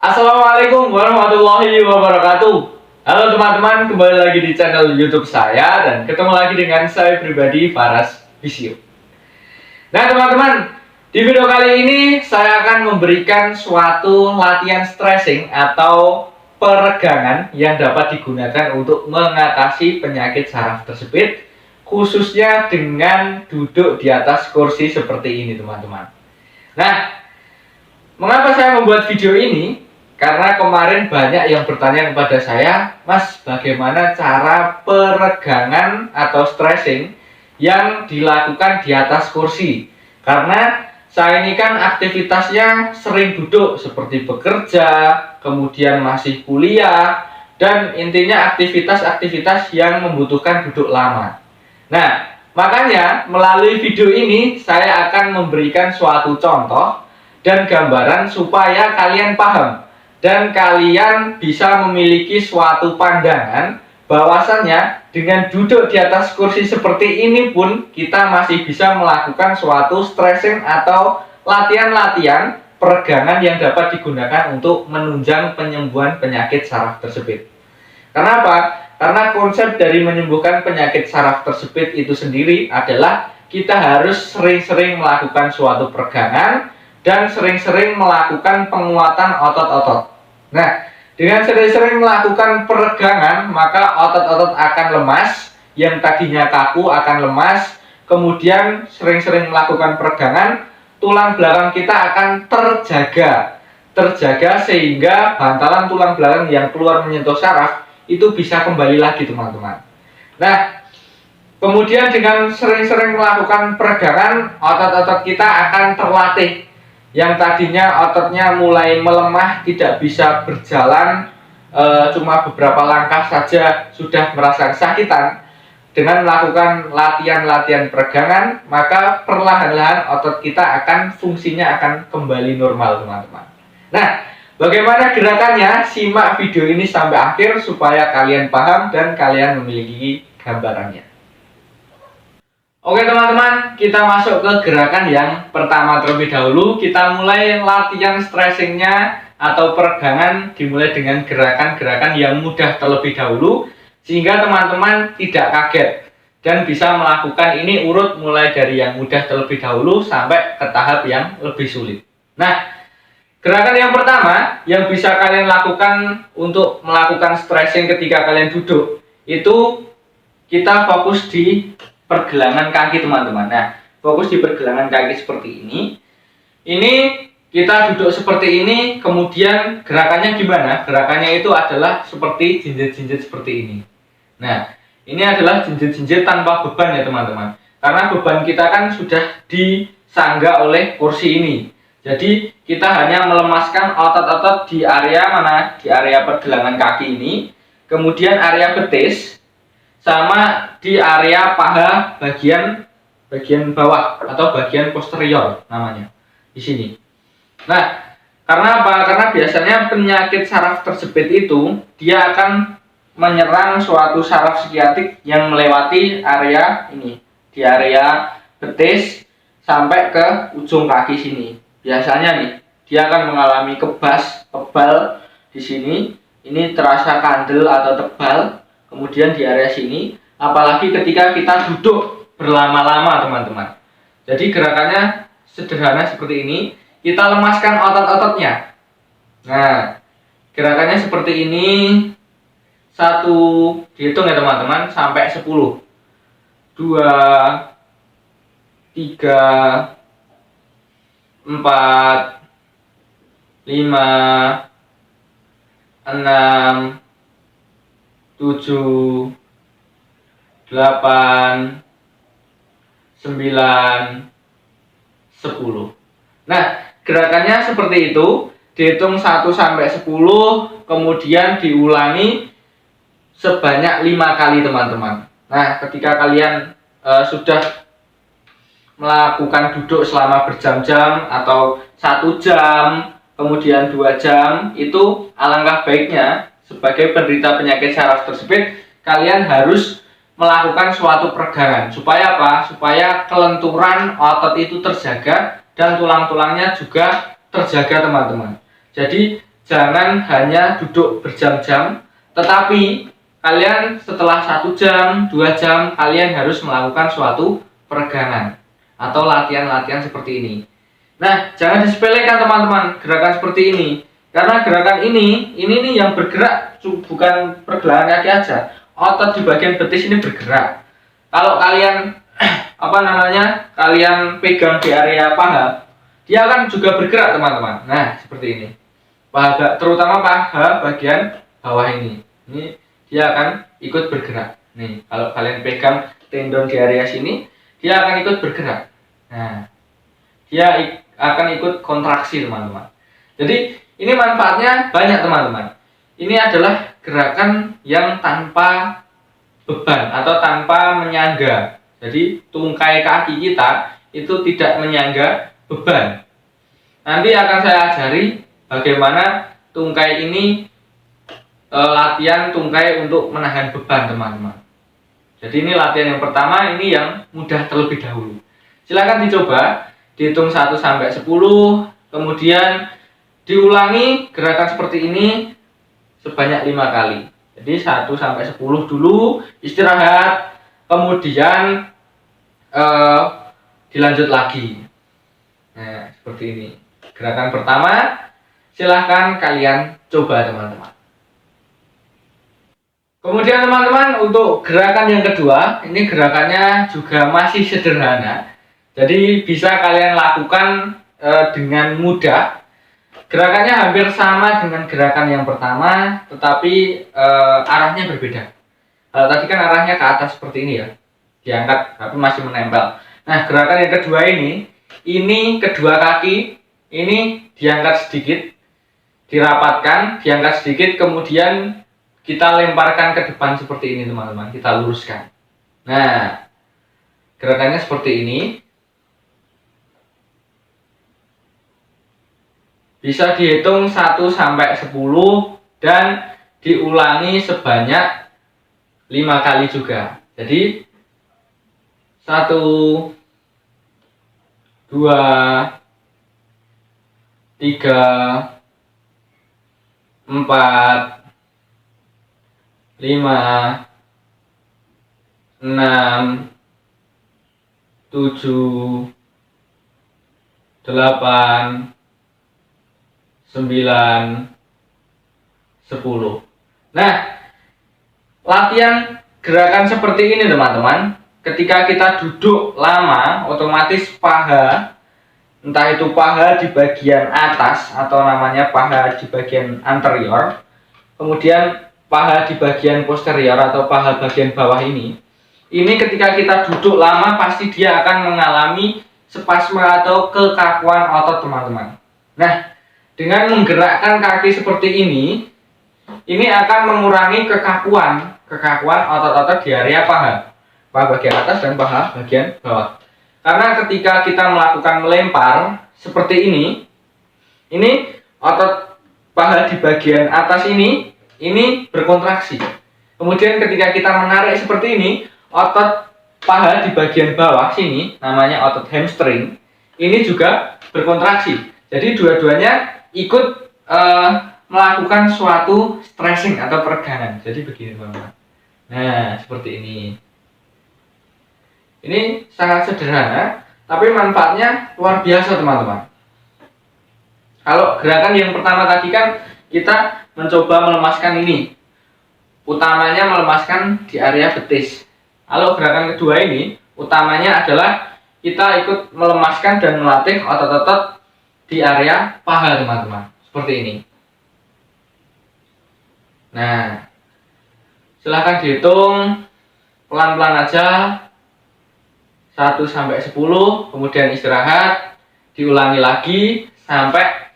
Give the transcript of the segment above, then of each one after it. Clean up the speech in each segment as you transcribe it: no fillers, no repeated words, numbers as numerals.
Assalamualaikum warahmatullahi wabarakatuh. Halo teman-teman, kembali lagi di channel YouTube saya dan ketemu lagi dengan saya pribadi Faras Visio. Nah teman-teman, di video kali ini saya akan memberikan suatu latihan stretching atau peregangan yang dapat digunakan untuk mengatasi penyakit saraf tersebut, khususnya dengan duduk di atas kursi seperti ini teman-teman. Nah, mengapa saya membuat video ini? Karena kemarin banyak yang bertanya kepada saya, Mas, bagaimana cara peregangan atau stretching yang dilakukan di atas kursi? Karena saya ini kan aktivitasnya sering duduk seperti bekerja, kemudian masih kuliah, dan intinya aktivitas-aktivitas yang membutuhkan duduk lama. Nah, makanya melalui video ini saya akan memberikan suatu contoh dan gambaran supaya kalian paham dan kalian bisa memiliki suatu pandangan bahwasannya dengan duduk di atas kursi seperti ini pun kita masih bisa melakukan suatu stretching atau latihan-latihan peregangan yang dapat digunakan untuk menunjang penyembuhan penyakit saraf tersebut. Kenapa? Karena konsep dari menyembuhkan penyakit saraf tersebut itu sendiri adalah kita harus sering-sering melakukan suatu peregangan dan sering-sering melakukan penguatan otot-otot. Nah, dengan sering-sering melakukan peregangan, maka otot-otot akan lemas, yang tadinya kaku akan lemas, kemudian sering-sering melakukan peregangan, tulang belakang kita akan terjaga sehingga bantalan tulang belakang yang keluar menyentuh saraf, itu bisa kembali lagi teman-teman. Nah, kemudian dengan sering-sering melakukan peregangan, otot-otot kita akan terlatih. Yang tadinya ototnya mulai melemah, tidak bisa berjalan, cuma beberapa langkah saja sudah merasa kesakitan. Dengan melakukan latihan-latihan peregangan, maka perlahan-lahan otot kita akan fungsinya akan kembali normal teman-teman. Nah, bagaimana gerakannya? Simak video ini sampai akhir supaya kalian paham dan kalian memiliki gambarannya. Oke teman-teman, kita masuk ke gerakan yang pertama terlebih dahulu. Kita mulai latihan stretchingnya atau peregangan dimulai dengan gerakan-gerakan yang mudah terlebih dahulu, sehingga teman-teman tidak kaget dan bisa melakukan ini urut mulai dari yang mudah terlebih dahulu sampai ke tahap yang lebih sulit. Nah, gerakan yang pertama yang bisa kalian lakukan untuk melakukan stretching ketika kalian duduk, itu kita fokus di pergelangan kaki teman-teman. Nah, fokus di pergelangan kaki seperti ini. Ini kita duduk seperti ini, kemudian gerakannya gimana? Gerakannya itu adalah seperti jinjit-jinjit seperti ini. Nah, ini adalah jinjit-jinjit tanpa beban ya teman-teman. Karena beban kita kan sudah disangga oleh kursi ini. Jadi, kita hanya melemaskan otot-otot di area mana? Di area pergelangan kaki ini. Kemudian area betis, sama di area paha bagian bawah atau bagian posterior namanya di sini. Nah, karena apa? Karena biasanya penyakit saraf tersebut itu dia akan menyerang suatu saraf skiatik yang melewati area ini, di area betis sampai ke ujung kaki sini. Biasanya nih, dia akan mengalami kebas tebal di sini. Ini terasa kandel atau tebal. Kemudian di area sini, apalagi ketika kita duduk berlama-lama teman-teman. Jadi gerakannya sederhana seperti ini, kita lemaskan otot-ototnya. Nah, gerakannya seperti ini. 1, dihitung ya teman-teman, sampai 10. 2, 3, 4, 5, 6, 7, 8, 9, 10. Nah, gerakannya seperti itu. Dihitung 1 sampai 10, kemudian diulangi sebanyak 5 kali teman-teman. Nah, ketika kalian sudah melakukan duduk selama berjam-jam atau 1 jam, kemudian 2 jam, itu alangkah baiknya sebagai penderita penyakit saraf tersebut, kalian harus melakukan suatu peregangan. Supaya apa? Supaya kelenturan otot itu terjaga dan tulang-tulangnya juga terjaga teman-teman. Jadi jangan hanya duduk berjam-jam, tetapi kalian setelah 1 jam, 2 jam, kalian harus melakukan suatu peregangan atau latihan-latihan seperti ini. Nah, jangan disepelekan teman-teman gerakan seperti ini, karena gerakan ini nih yang bergerak, bukan pergelangan kaki aja. Otot di bagian betis ini bergerak. Kalau kalian kalian pegang di area paha, dia akan juga bergerak teman-teman. Nah, seperti ini. Paha, terutama paha bagian bawah ini. Ini dia akan ikut bergerak. Nih, kalau kalian pegang tendon di area sini, dia akan ikut bergerak. Nah, dia akan ikut kontraksi teman-teman. Jadi ini manfaatnya banyak teman-teman. Ini adalah gerakan yang tanpa beban atau tanpa menyangga. Jadi tungkai kaki kita itu tidak menyangga beban. Nanti akan saya ajari bagaimana tungkai ini latihan tungkai untuk menahan beban teman-teman. Jadi ini latihan yang pertama, ini yang mudah terlebih dahulu. Silakan dicoba, dihitung 1 sampai 10, kemudian diulangi gerakan seperti ini sebanyak 5 kali. Jadi 1 sampai 10 dulu, istirahat, kemudian dilanjut lagi. Nah, seperti ini. Gerakan pertama, silahkan kalian coba teman-teman. Kemudian teman-teman, untuk gerakan yang kedua, ini gerakannya juga masih sederhana. Jadi bisa kalian lakukan dengan mudah. Gerakannya hampir sama dengan gerakan yang pertama, tetapi arahnya berbeda. Tadi kan arahnya ke atas seperti ini ya, diangkat tapi masih menempel. Nah, gerakan yang kedua ini kedua kaki ini diangkat sedikit, dirapatkan, diangkat sedikit, kemudian kita lemparkan ke depan seperti ini teman-teman, kita luruskan. Nah, gerakannya seperti ini. Bisa dihitung 1 sampai 10 dan diulangi sebanyak 5 kali juga. Jadi 1, 2, 3, 4, 5, 6, 7, 8, 9, 10. Nah, latihan gerakan seperti ini teman-teman, ketika kita duduk lama, otomatis paha, entah itu paha di bagian atas atau namanya paha di bagian anterior, kemudian paha di bagian posterior atau paha bagian bawah ini ketika kita duduk lama pasti dia akan mengalami spasme atau kekakuan otot teman-teman. Nah, dengan menggerakkan kaki seperti ini akan mengurangi kekakuan otot-otot di area paha bagian atas dan paha bagian bawah. Karena ketika kita melakukan melempar seperti ini otot paha di bagian atas ini berkontraksi. Kemudian ketika kita menarik seperti ini, otot paha di bagian bawah sini, namanya otot hamstring, ini juga berkontraksi. Jadi dua-duanya ikut melakukan suatu stretching atau peregangan. Jadi begini teman-teman. Nah, seperti ini. Ini sangat sederhana, tapi manfaatnya luar biasa teman-teman. Kalau gerakan yang pertama tadi kan kita mencoba melemaskan ini, utamanya melemaskan di area betis. Kalau gerakan kedua ini, utamanya adalah kita ikut melemaskan dan melatih otot-otot di area paha teman-teman, seperti ini. Nah, silahkan dihitung pelan-pelan aja 1 sampai 10, kemudian istirahat, diulangi lagi sampai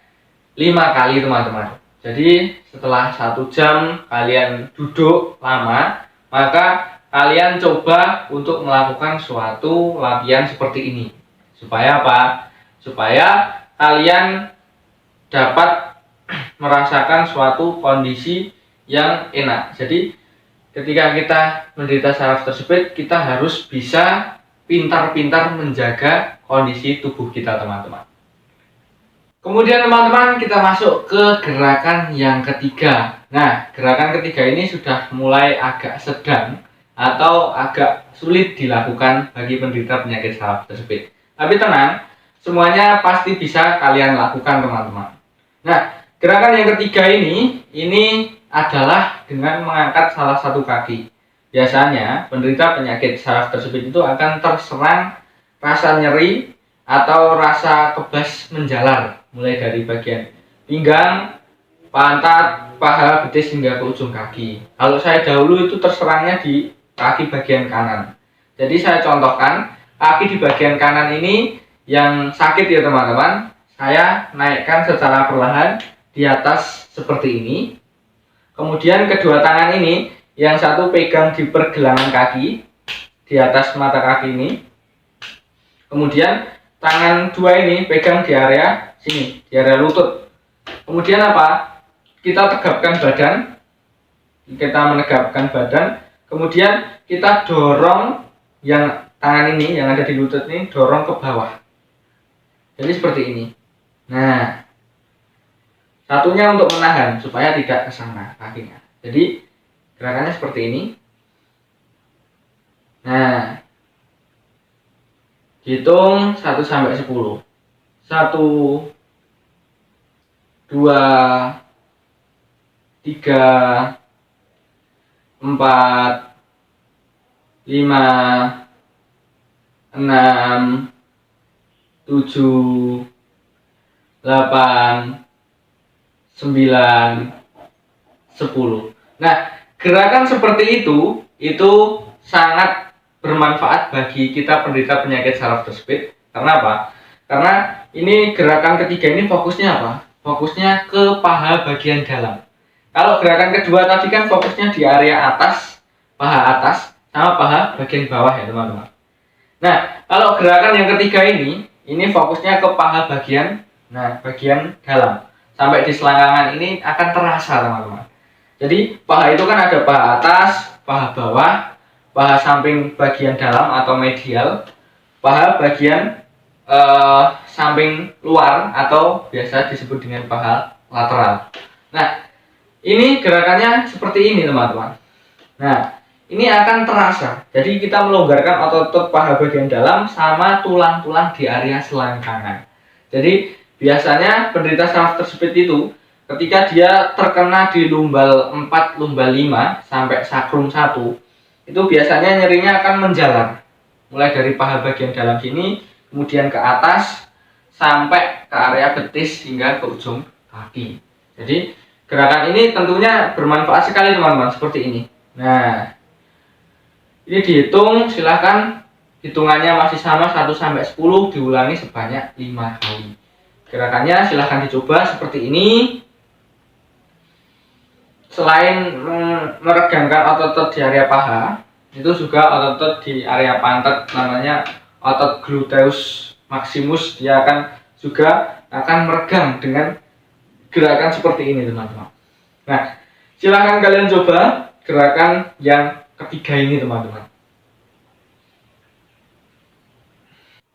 5 kali teman-teman. Jadi setelah 1 jam kalian duduk lama, maka kalian coba untuk melakukan suatu latihan seperti ini. Supaya apa? Supaya kalian dapat merasakan suatu kondisi yang enak. Jadi ketika kita menderita saraf tersebut, kita harus bisa pintar-pintar menjaga kondisi tubuh kita teman-teman. Kemudian teman-teman, kita masuk ke gerakan yang ketiga. Nah, gerakan ketiga ini sudah mulai agak sedang atau agak sulit dilakukan bagi penderita penyakit saraf tersebut. Tapi tenang, semuanya pasti bisa kalian lakukan teman-teman. Nah, gerakan yang ketiga ini adalah dengan mengangkat salah satu kaki. Biasanya penderita penyakit saraf tersebut itu akan terserang rasa nyeri atau rasa kebas menjalar, mulai dari bagian pinggang, pantat, paha, betis hingga ke ujung kaki. Kalau saya dahulu itu terserangnya di kaki bagian kanan. Jadi saya contohkan, kaki di bagian kanan ini yang sakit ya teman-teman, saya naikkan secara perlahan di atas seperti ini. Kemudian kedua tangan ini, yang satu pegang di pergelangan kaki, di atas mata kaki ini. Kemudian tangan dua ini pegang di area sini, di area lutut. Kemudian apa? Kita tegapkan badan, kita menegapkan badan. Kemudian kita dorong yang tangan ini, yang ada di lutut ini, dorong ke bawah. Jadi seperti ini. Nah, satunya untuk menahan supaya tidak ke sana kakinya. Jadi gerakannya seperti ini. Nah, hitung 1 sampai 10. 1 2 3 4 5 6 7 8 9 10. Nah, gerakan seperti itu sangat bermanfaat bagi kita penderita penyakit saraf tersebut. Karena apa? Karena ini gerakan ketiga ini fokusnya apa? Fokusnya ke paha bagian dalam. Kalau gerakan kedua tadi kan fokusnya di area atas, paha atas, sama paha bagian bawah ya teman-teman. Nah, kalau gerakan yang ketiga ini fokusnya ke paha bagian, bagian dalam. Sampai di selangkangan ini akan terasa teman-teman. Jadi paha itu kan ada paha atas, paha bawah, paha samping bagian dalam atau medial, paha bagian samping luar atau biasa disebut dengan paha lateral. Nah, ini gerakannya seperti ini teman-teman. Nah, ini akan terasa. Jadi kita melonggarkan otot paha bagian dalam sama tulang-tulang di area selangkangan. Jadi biasanya penderita saraf tersebut itu ketika dia terkena di lumbal 4, lumbal 5 sampai sakrum 1, itu biasanya nyerinya akan menjalar mulai dari paha bagian dalam sini, kemudian ke atas sampai ke area betis hingga ke ujung kaki. Jadi gerakan ini tentunya bermanfaat sekali teman-teman, seperti ini. Nah, ini dihitung, silahkan hitungannya masih sama 1 sampai 10, diulangi sebanyak 5 kali. Gerakannya silahkan dicoba seperti ini. Selain meregangkan otot-otot di area paha, itu juga otot-otot di area pantat, namanya otot gluteus maximus, dia akan meregang dengan gerakan seperti ini teman-teman. Nah, silahkan kalian coba gerakan yang ketiga ini teman-teman.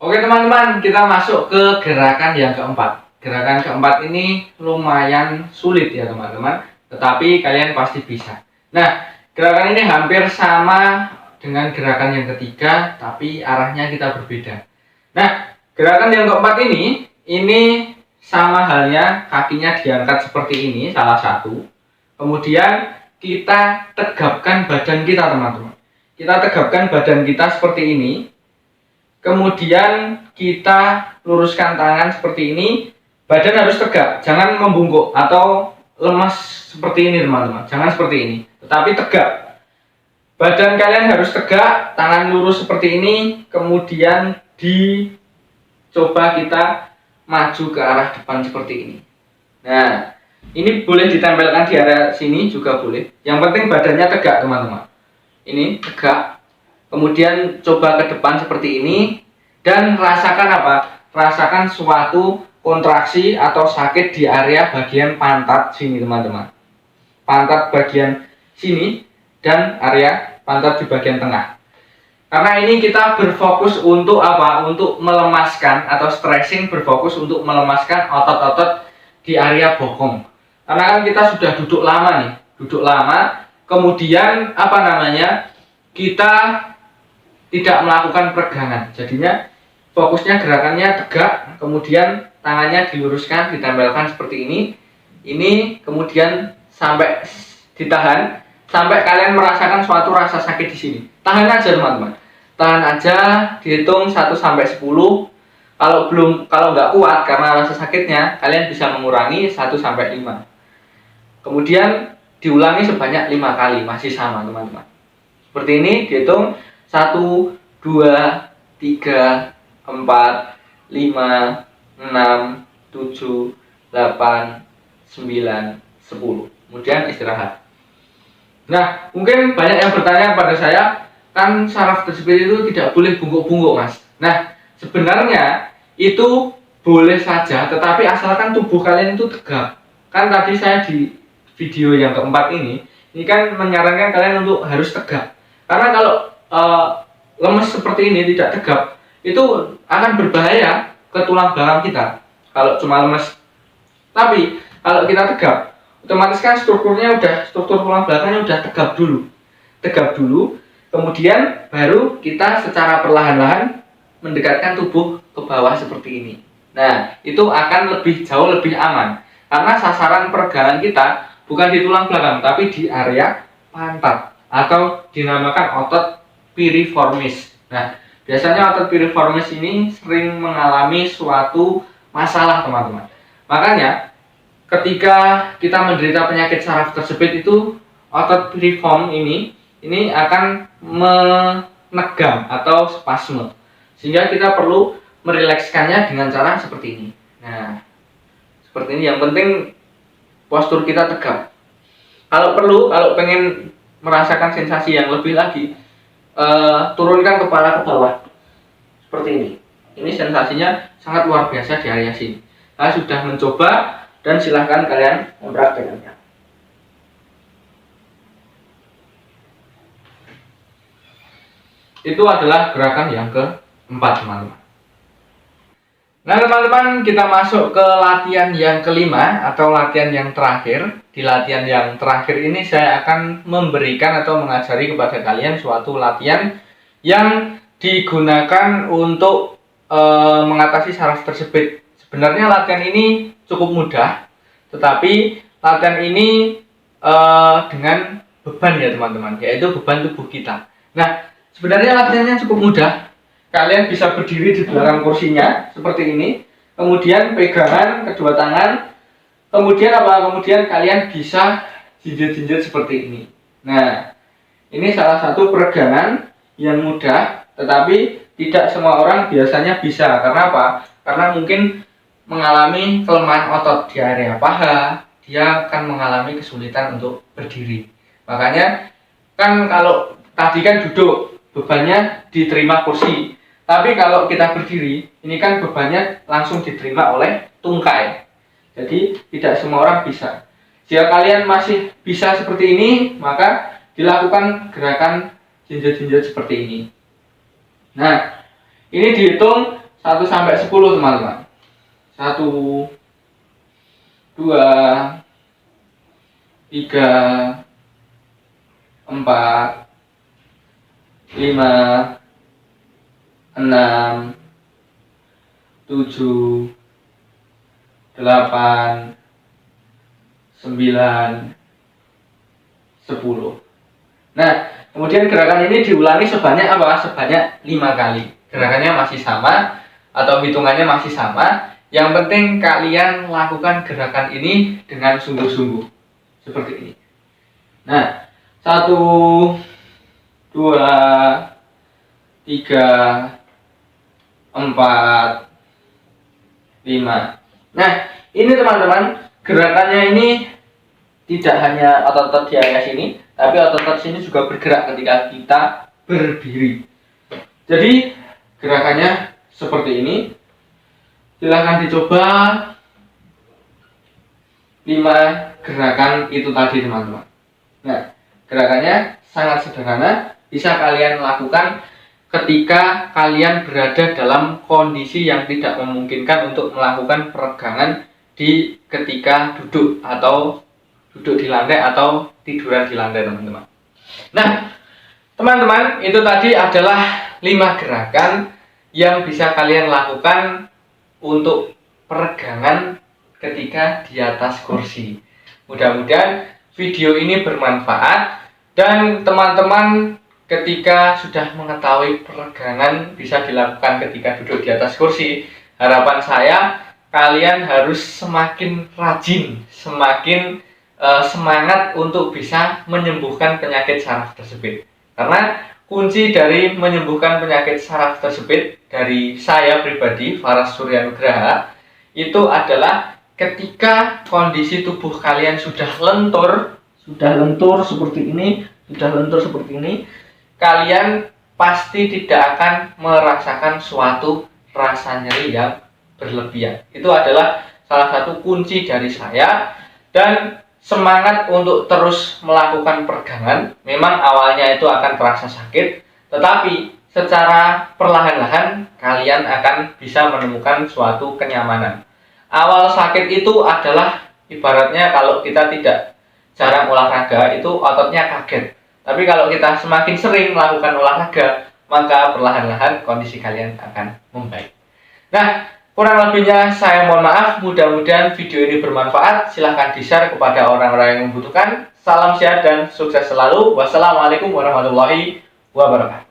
Oke teman-teman, kita masuk ke gerakan yang keempat. Gerakan keempat ini lumayan sulit ya teman-teman, tetapi kalian pasti bisa. Nah, gerakan ini hampir sama dengan gerakan yang ketiga, tapi arahnya kita berbeda. Nah, gerakan yang keempat ini sama halnya, kakinya diangkat seperti ini, salah satu. Kemudian kita tegapkan badan kita teman-teman. Kita tegapkan badan kita seperti ini. Kemudian kita luruskan tangan seperti ini. Badan harus tegak, jangan membungkuk atau lemas seperti ini teman-teman. Jangan seperti ini, tetapi tegak. Badan kalian harus tegak, tangan lurus seperti ini. Kemudian dicoba kita maju ke arah depan seperti ini. Nah, ini boleh ditempelkan di area sini juga boleh. Yang penting badannya tegak teman-teman. Ini tegak. Kemudian coba ke depan seperti ini. Dan rasakan apa? Rasakan suatu kontraksi atau sakit di area bagian pantat sini teman-teman. Pantat bagian sini dan area pantat di bagian tengah. Karena ini kita berfokus untuk apa? Untuk melemaskan, atau stretching berfokus untuk melemaskan otot-otot di area bokong. Karena kan kita sudah duduk lama nih, duduk lama, kemudian apa namanya? Kita tidak melakukan peregangan. Jadinya fokusnya gerakannya tegak, kemudian tangannya diluruskan, ditempelkan seperti ini. Ini kemudian sampai ditahan sampai kalian merasakan suatu rasa sakit di sini. Tahan aja teman-teman. Tahan aja, dihitung 1 sampai 10. Kalau nggak kuat karena rasa sakitnya, kalian bisa mengurangi 1 sampai 5. Kemudian diulangi sebanyak 5 kali, masih sama teman-teman. Seperti ini, dihitung 1, 2, 3, 4, 5, 6, 7, 8, 9, 10. Kemudian istirahat. Nah, mungkin banyak yang bertanya pada saya, kan saraf tersebut itu tidak boleh bungkuk-bungkuk, Mas. Nah, sebenarnya itu boleh saja, tetapi asalkan tubuh kalian itu tegak. Kan tadi saya di video yang keempat ini kan menyarankan kalian untuk harus tegak. Karena kalau lemes seperti ini, tidak tegak, itu akan berbahaya ke tulang belakang kita kalau cuma lemes. Tapi kalau kita tegak, otomatis kan struktur tulang belakangnya udah tegap dulu, kemudian baru kita secara perlahan-lahan mendekatkan tubuh ke bawah seperti ini. Nah, itu akan jauh lebih aman, karena sasaran peregangan kita bukan di tulang belakang, tapi di area pantat, atau dinamakan otot piriformis. Nah, biasanya otot piriformis ini sering mengalami suatu masalah, teman-teman. Makanya ketika kita menderita penyakit saraf tersebut, itu otot piriform ini akan menegam atau spasme, sehingga kita perlu merilekskannya dengan cara seperti ini. Nah, seperti ini. Yang penting postur kita tegap. Kalau pengen merasakan sensasi yang lebih lagi, turunkan kepala ke bawah seperti ini. Ini sensasinya sangat luar biasa di area sini. Saya sudah mencoba, dan silahkan kalian mempraktekannya. Itu adalah gerakan yang keempat, teman-teman. Nah, teman-teman, kita masuk ke latihan yang kelima, atau latihan yang terakhir. Di latihan yang terakhir ini saya akan memberikan atau mengajari kepada kalian suatu latihan yang digunakan untuk mengatasi saraf tersebut. Sebenarnya latihan ini cukup mudah, tetapi latihan ini dengan beban ya teman-teman, yaitu beban tubuh kita. Nah, sebenarnya latihannya cukup mudah. Kalian bisa berdiri di belakang kursinya seperti ini, kemudian pegangan kedua tangan, kemudian kalian bisa jinjit-jinjit seperti ini. Nah, ini salah satu peregangan yang mudah, tetapi tidak semua orang biasanya bisa. Karena apa? Karena mungkin mengalami kelemahan otot di area paha, dia akan mengalami kesulitan untuk berdiri. Makanya kan kalau tadi kan duduk, bebannya diterima kursi. Tapi kalau kita berdiri, ini kan bebannya langsung diterima oleh tungkai. Jadi tidak semua orang bisa. Jika kalian masih bisa seperti ini, maka dilakukan gerakan jinjit-jinjit seperti ini. Nah, ini dihitung 1 sampai 10, teman-teman. 1, 2, 3, 4, 5, 6, 7, 8, 9, 10. Nah, kemudian gerakan ini diulangi sebanyak 5 kali. Gerakannya masih sama, atau hitungannya masih sama. Yang penting kalian lakukan gerakan ini dengan sungguh-sungguh seperti ini. Nah, 1, 2, 3, 4, 5. Nah, ini teman-teman, gerakannya ini tidak hanya otot-otot di area sini, tapi otot-otot sini juga bergerak ketika kita berdiri. Jadi gerakannya seperti ini. Silahkan dicoba 5 gerakan itu tadi, teman-teman. Nah, gerakannya sangat sederhana, bisa kalian lakukan ketika kalian berada dalam kondisi yang tidak memungkinkan untuk melakukan peregangan ketika duduk atau duduk di lantai atau tiduran di lantai, teman-teman. Nah, teman-teman, itu tadi adalah 5 gerakan yang bisa kalian lakukan untuk peregangan ketika di atas kursi. Mudah-mudahan video ini bermanfaat dan teman-teman ketika sudah mengetahui peregangan bisa dilakukan ketika duduk di atas kursi, harapan saya kalian harus semakin rajin, semakin semangat untuk bisa menyembuhkan penyakit saraf tersebut. Karena kunci dari menyembuhkan penyakit saraf tersebut dari saya pribadi, Faras Suryanugraha, itu adalah ketika kondisi tubuh kalian sudah lentur seperti ini, kalian pasti tidak akan merasakan suatu rasa nyeri yang berlebihan. Itu adalah salah satu kunci dari saya, dan semangat untuk terus melakukan peregangan. Memang awalnya itu akan terasa sakit, tetapi secara perlahan-lahan kalian akan bisa menemukan suatu kenyamanan. Awal sakit itu adalah ibaratnya kalau kita tidak jarang olahraga itu ototnya kaget. Tapi kalau kita semakin sering melakukan olahraga, maka perlahan-lahan kondisi kalian akan membaik. Nah, kurang lebihnya saya mohon maaf. Mudah-mudahan video ini bermanfaat. Silahkan di-share kepada orang-orang yang membutuhkan. Salam sehat dan sukses selalu. Wassalamualaikum warahmatullahi wabarakatuh.